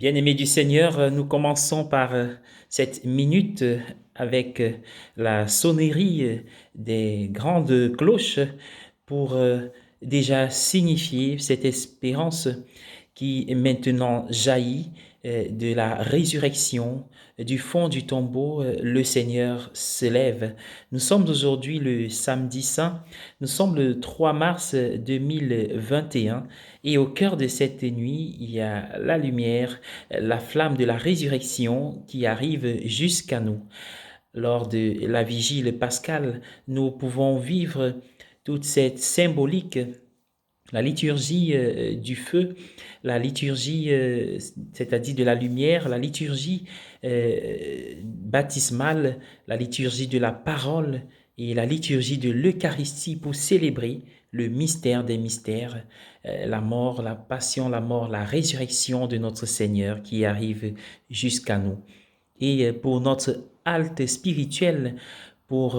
Bien-aimés du Seigneur, nous commençons par cette minute avec la sonnerie des grandes cloches pour déjà signifier cette espérance qui maintenant jaillit de la résurrection. Du fond du tombeau, le Seigneur se lève. Nous sommes aujourd'hui le samedi saint, nous sommes le 3 mars 2021 et au cœur de cette nuit, il y a la lumière, la flamme de la résurrection qui arrive jusqu'à nous. Lors de la vigile pascale, nous pouvons vivre toute cette symbolique, la liturgie du feu, la liturgie, c'est-à-dire de la lumière, la liturgie baptismale, la liturgie de la parole et la liturgie de l'Eucharistie pour célébrer le mystère des mystères, la mort, la passion, la mort, la résurrection de notre Seigneur qui arrive jusqu'à nous. Et pour notre halte spirituelle, pour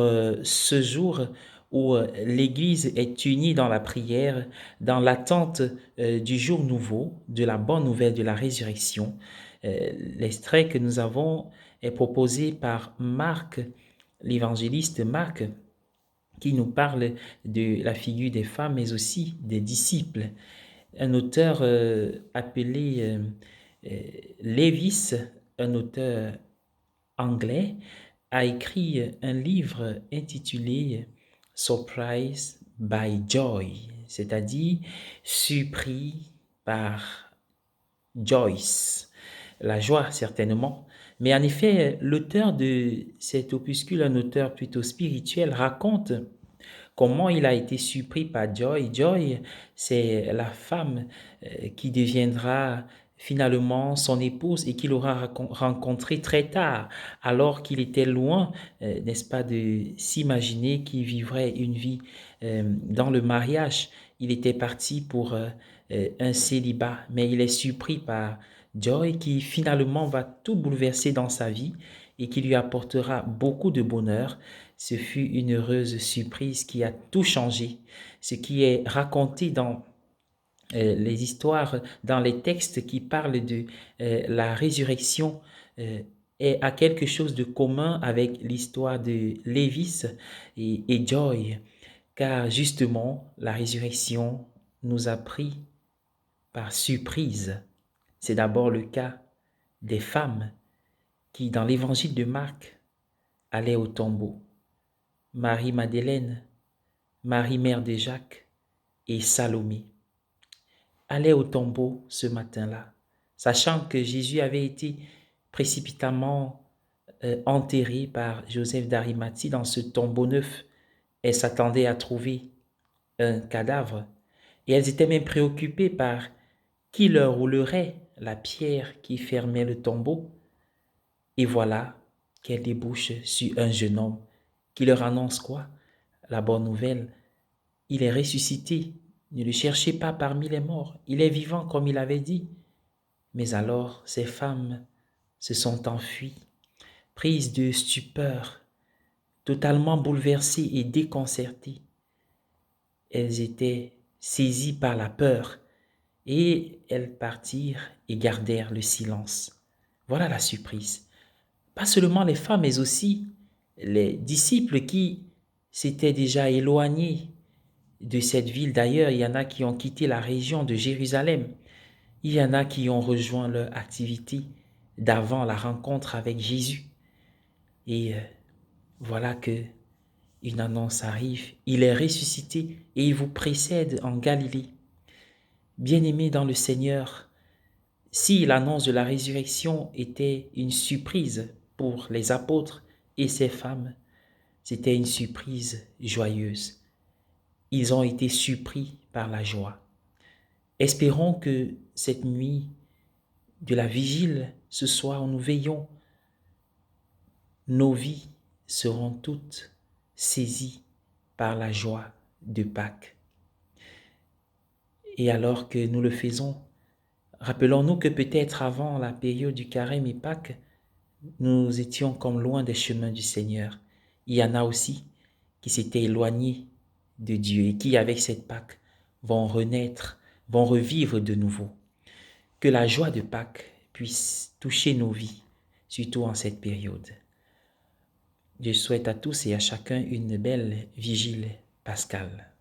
ce jour où l'Église est unie dans la prière, dans l'attente du jour nouveau, de la bonne nouvelle de la résurrection. L'extrait que nous avons est proposé par Marc, l'évangéliste Marc, qui nous parle de la figure des femmes, mais aussi des disciples. Un auteur appelé Lévis, un auteur anglais, a écrit un livre intitulé Surprise by Joy, c'est-à-dire surpris par Joyce, la joie certainement. Mais en effet, l'auteur de cet opuscule, un auteur plutôt spirituel, raconte comment il a été surpris par Joy. Joy, c'est la femme qui deviendra finalement son épouse et qu'il aura rencontrée très tard, alors qu'il était loin, n'est-ce pas, de s'imaginer qu'il vivrait une vie dans le mariage. Il était parti pour un célibat, mais il est surpris par Joy qui finalement va tout bouleverser dans sa vie et qui lui apportera beaucoup de bonheur. Ce fut une heureuse surprise qui a tout changé. Ce qui est raconté dans les histoires, dans les textes qui parlent de la résurrection, a quelque chose de commun avec l'histoire de Lévis et Joy, car justement, la résurrection nous a pris par surprise. C'est d'abord le cas des femmes qui, dans l'évangile de Marc, allaient au tombeau. Marie-Madeleine, Marie mère de Jacques et Salomé allaient au tombeau ce matin-là, sachant que Jésus avait été précipitamment enterré par Joseph d'Arimathie dans ce tombeau neuf. Elles s'attendaient à trouver un cadavre et elles étaient même préoccupées par qui leur roulerait la pierre qui fermait le tombeau. Et voilà qu'elles débouchent sur un jeune homme qui leur annonce quoi? La bonne nouvelle, il est ressuscité. Ne le cherchez pas parmi les morts. Il est vivant comme il avait dit. Mais alors ces femmes se sont enfuies, prises de stupeur, totalement bouleversées et déconcertées. Elles étaient saisies par la peur et elles partirent et gardèrent le silence. Voilà la surprise. Pas seulement les femmes, mais aussi les disciples qui s'étaient déjà éloignés de cette ville. D'ailleurs, il y en a qui ont quitté la région de Jérusalem. Il y en a qui ont rejoint leur activité d'avant la rencontre avec Jésus. Et voilà que une annonce arrive. Il est ressuscité et il vous précède en Galilée. Bien-aimés dans le Seigneur, si l'annonce de la résurrection était une surprise pour les apôtres et ces femmes, c'était une surprise joyeuse. Ils ont été surpris par la joie. Espérons que cette nuit de la vigile, ce soir où nous veillons, nos vies seront toutes saisies par la joie de Pâques. Et alors que nous le faisons, rappelons-nous que peut-être avant la période du Carême et Pâques, nous étions comme loin des chemins du Seigneur. Il y en a aussi qui s'étaient éloignés de Dieu et qui, avec cette Pâques, vont renaître, vont revivre de nouveau. Que la joie de Pâques puisse toucher nos vies, surtout en cette période. Je souhaite à tous et à chacun une belle vigile pascale.